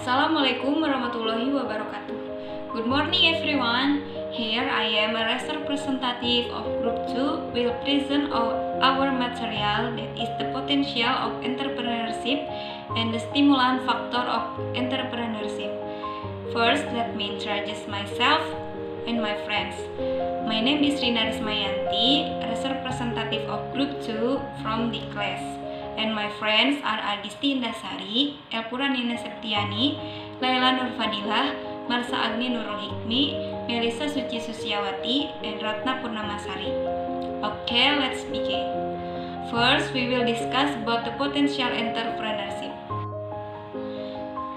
Assalamualaikum warahmatullahi wabarakatuh. Good morning everyone. Here I am a representative of Group 2 will present our material that is the potential of entrepreneurship and the stimulant factor of entrepreneurship. First, let me introduce myself and my friends. My name is Rina Rismayanti, representative of Group 2 from the class. And my friends are Adisti Indasari, Elpura Nina Septiani, Laila Nurfadilah, Marsa Agni Nurul Hikmi, Melisa Suci Susiawati, and Ratna Purnamasari. Okay, let's begin. First, we will discuss about the potential entrepreneurship.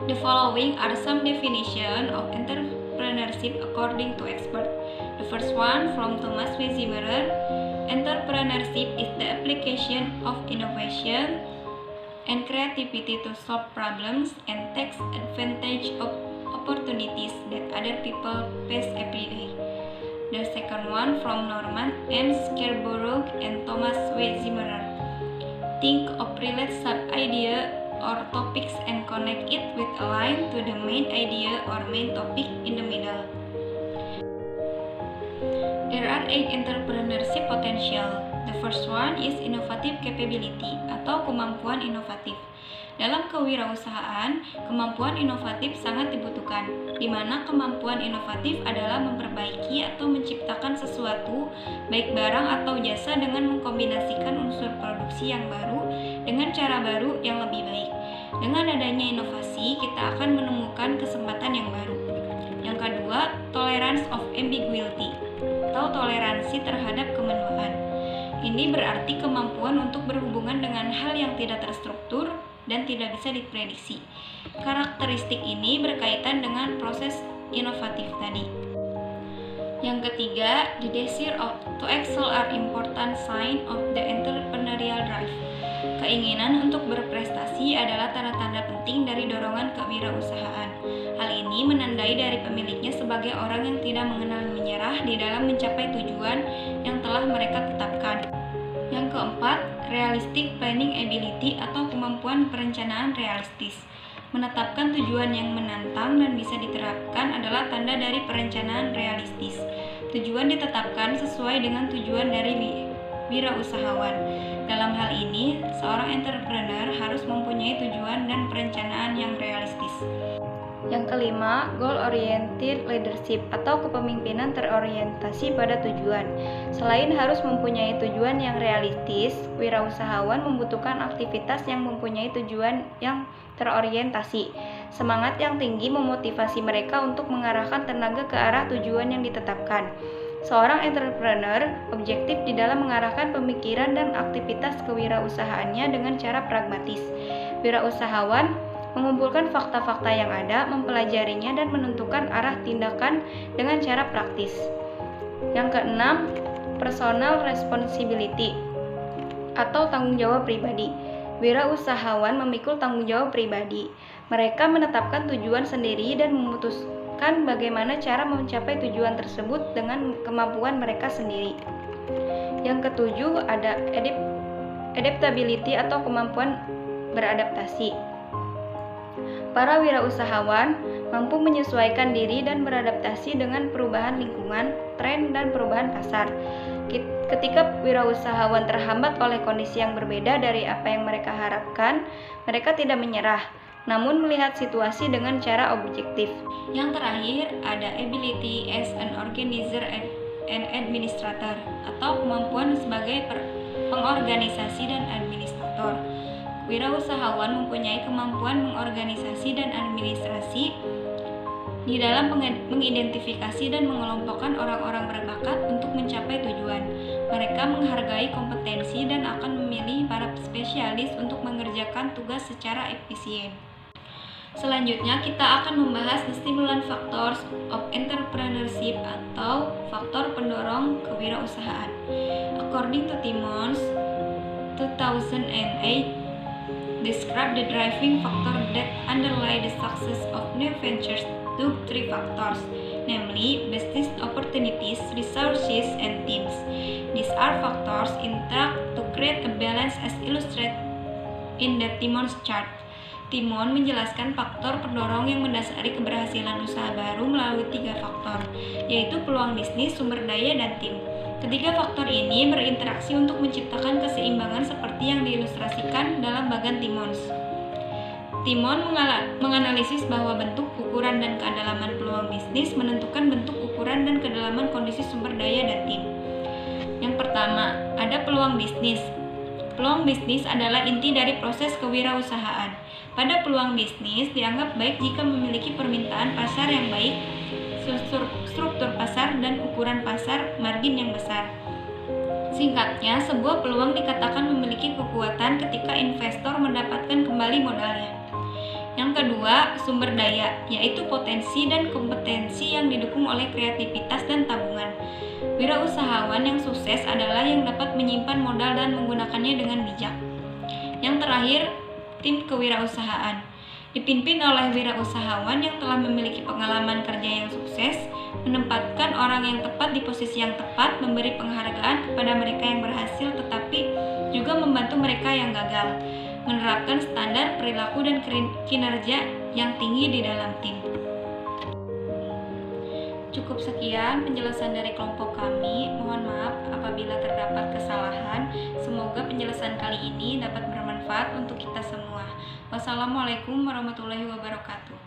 The following are some definitions of entrepreneurship according to experts. The first one from Thomas W. Zimmerer. Entrepreneurship is the application of innovation and creativity to solve problems and take advantage of opportunities that other people face every day. The second one from Norman M. Scarborough and Thomas W. Zimmerer. Think of related sub-idea or topics and connect it with a line to the main idea or main topic in the middle. There are 8 entrepreneurship potential. The first one is innovative capability atau kemampuan inovatif. Dalam kewirausahaan, kemampuan inovatif sangat dibutuhkan, di mana kemampuan inovatif adalah memperbaiki atau menciptakan sesuatu, baik barang atau jasa dengan mengkombinasikan unsur produksi yang baru dengan cara baru yang lebih baik. Dengan adanya inovasi, kita akan menemukan kesempatan yang baru. Yang kedua, tolerance of ambiguity atau toleransi terhadap kemenuaan. Ini berarti kemampuan untuk berhubungan dengan hal yang tidak terstruktur dan tidak bisa diprediksi. Karakteristik ini berkaitan dengan proses inovatif tadi. Yang ketiga, the desire to excel are important sign of the entrepreneurial drive. Keinginan untuk berprestasi adalah tanda-tanda penting dari dorongan kewirausahaan. Hal ini menandai dari pemiliknya sebagai orang yang tidak mengenal menyerah di dalam mencapai tujuan yang telah mereka tetapkan. Yang keempat, realistic planning ability atau kemampuan perencanaan realistis. Menetapkan tujuan yang menantang dan bisa diterapkan adalah tanda dari perencanaan realistis. Tujuan ditetapkan sesuai dengan tujuan dari wirausahawan. Dalam hal ini, seorang entrepreneur harus mempunyai tujuan dan perencanaan yang realistis. Yang kelima, goal-oriented leadership atau kepemimpinan terorientasi pada tujuan. Selain harus mempunyai tujuan yang realistis, wirausahawan membutuhkan aktivitas yang mempunyai tujuan yang terorientasi. Semangat yang tinggi memotivasi mereka untuk mengarahkan tenaga ke arah tujuan yang ditetapkan. Seorang entrepreneur objektif di dalam mengarahkan pemikiran dan aktivitas kewirausahaannya dengan cara pragmatis. Wirausahawan mengumpulkan fakta-fakta yang ada, mempelajarinya dan menentukan arah tindakan dengan cara praktis. Yang keenam, personal responsibility atau tanggung jawab pribadi. Wirausahawan memikul tanggung jawab pribadi. Mereka menetapkan tujuan sendiri dan memutuskan bagaimana cara mencapai tujuan tersebut dengan kemampuan mereka sendiri. Yang ketujuh, ada adaptability atau kemampuan beradaptasi. Para wirausahawan mampu menyesuaikan diri dan beradaptasi dengan perubahan lingkungan, tren, dan perubahan pasar. Ketika wirausahawan terhambat oleh kondisi yang berbeda dari apa yang mereka harapkan, mereka tidak menyerah, namun melihat situasi dengan cara objektif. Yang terakhir, ada ability as an organizer and administrator atau kemampuan sebagai pengorganisasi dan administrator. Wirausahawan mempunyai kemampuan mengorganisasi dan administrasi di dalam mengidentifikasi dan mengelompokkan orang-orang berbakat untuk mencapai tujuan. Mereka menghargai kompetensi dan akan memilih para spesialis untuk mengerjakan tugas secara efisien. Selanjutnya kita akan membahas the stimulant factors of entrepreneurship atau faktor pendorong kewirausahaan. According to Timmons 2008, describe the driving factor that underlie the success of new ventures to 3 factors, namely business opportunities, resources, and teams. These are factors interact to create a balance as illustrated in the Timmons chart. Timon menjelaskan faktor pendorong yang mendasari keberhasilan usaha baru melalui 3 faktor, yaitu peluang bisnis, sumber daya, dan tim. Ketiga faktor ini berinteraksi untuk menciptakan keseimbangan seperti yang diilustrasikan dalam bagan Timons. Timon menganalisis bahwa bentuk, ukuran, dan kedalaman peluang bisnis menentukan bentuk, ukuran, dan kedalaman kondisi sumber daya dan tim. Yang pertama, ada peluang bisnis. Peluang bisnis adalah inti dari proses kewirausahaan. Pada peluang bisnis dianggap baik jika memiliki permintaan pasar yang baik, struktur pasar, dan ukuran pasar margin yang besar. Singkatnya, sebuah peluang dikatakan memiliki kekuatan ketika investor mendapatkan kembali modalnya. Yang kedua, sumber daya, yaitu potensi dan kompetensi yang didukung oleh kreativitas dan tabungan. Wirausahawan yang sukses adalah yang dapat menyimpan modal dan menggunakannya dengan bijak. Yang terakhir, tim kewirausahaan. Dipimpin oleh wirausahawan yang telah memiliki pengalaman kerja yang sukses, menempatkan orang yang tepat di posisi yang tepat, memberi penghargaan kepada mereka yang berhasil tetapi juga membantu mereka yang gagal, menerapkan standar perilaku dan kinerja yang tinggi di dalam tim. Cukup sekian penjelasan dari kelompok kami. Mohon maaf apabila terdapat kesalahan. Semoga penjelasan kali ini dapat bermanfaat untuk kita semua. Wassalamualaikum warahmatullahi wabarakatuh.